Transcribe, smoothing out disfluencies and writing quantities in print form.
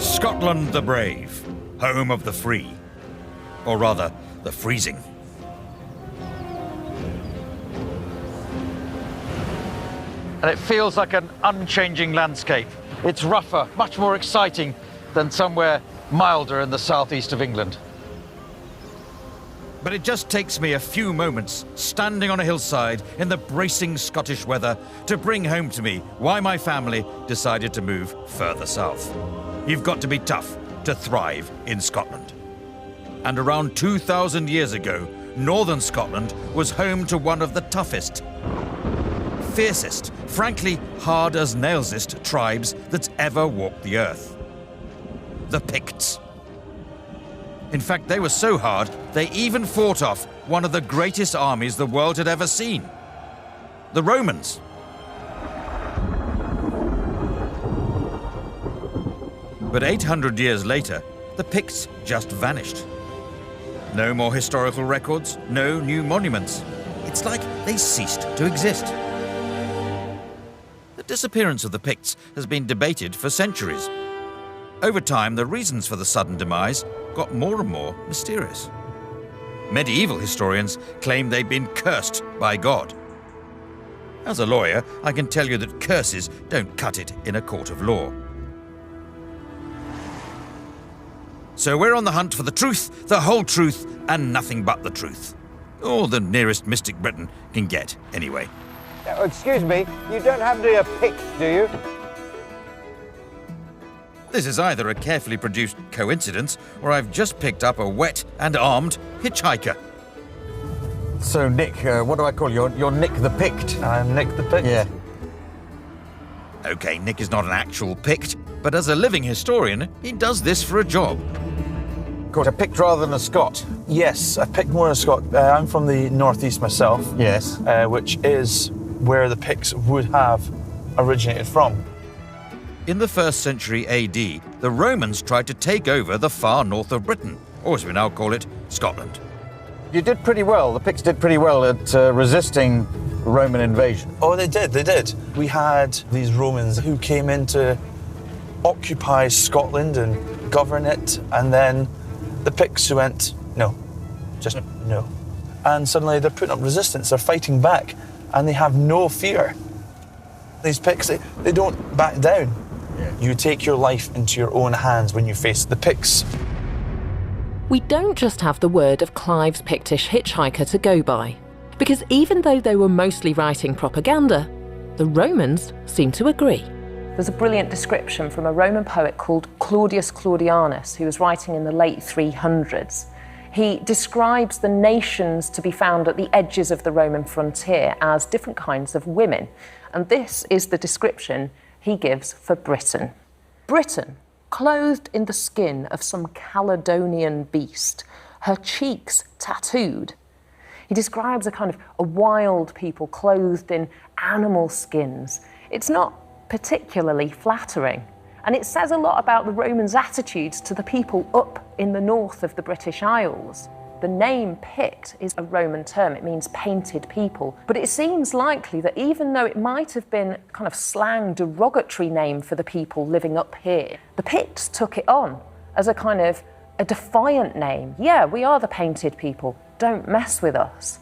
Scotland the brave, home of the free. Or rather, the freezing. And it feels like an unchanging landscape. It's rougher, much more exciting than somewhere milder in the southeast of England. But it just takes me a few moments, standing on a hillside in the bracing Scottish weather, to bring home to me why my family decided to move further south. You've got to be tough to thrive in Scotland. And around 2,000 years ago, northern Scotland was home to one of the toughest, fiercest, frankly hard-as-nailsest tribes that's ever walked the earth. The Picts. In fact, they were so hard, they even fought off one of the greatest armies the world had ever seen. The Romans. But 800 years later, the Picts just vanished. No more historical records, no new monuments. It's like they ceased to exist. The disappearance of the Picts has been debated for centuries. Over time, the reasons for the sudden demise got more and more mysterious. Medieval historians claim they'd been cursed by God. As a lawyer, I can tell you that curses don't cut it in a court of law. So we're on the hunt for the truth, the whole truth, and nothing but the truth. Or the nearest mystic Britain can get, anyway. Excuse me, you don't happen to be a Pict, do you? This is either a carefully produced coincidence, or I've just picked up a wet and armed hitchhiker. So, Nick, what do I call you? You're Nick the Pict. I'm Nick the Pict. Yeah. Okay, Nick is not an actual Pict, but as a living historian, he does this for a job. A Pict rather than a Scot. Yes, I picked more than a Scot. I'm from the northeast myself. Yes. Which is where the Picts would have originated from. In the 1st century AD, the Romans tried to take over the far north of Britain, or as we now call it, Scotland. You did pretty well. The Picts did pretty well at resisting Roman invasion. Oh, they did. We had these Romans who came in to occupy Scotland and govern it, and then the Picts who went, no, just no. And suddenly they're putting up resistance, they're fighting back, and they have no fear. These Picts, they don't back down. Yeah. You take your life into your own hands when you face the Picts. We don't just have the word of Clive's Pictish hitchhiker to go by, because even though they were mostly writing propaganda, the Romans seem to agree. There's a brilliant description from a Roman poet called Claudius Claudianus, who was writing in the late 300s. He describes the nations to be found at the edges of the Roman frontier as different kinds of women. And this is the description he gives for Britain. Britain, clothed in the skin of some Caledonian beast, her cheeks tattooed. He describes a wild people clothed in animal skins. It's not particularly flattering. And it says a lot about the Romans' attitudes to the people up in the north of the British Isles. The name Pict is a Roman term, it means painted people. But it seems likely that even though it might have been a slang derogatory name for the people living up here, the Picts took it on as a defiant name. Yeah, we are the painted people, don't mess with us.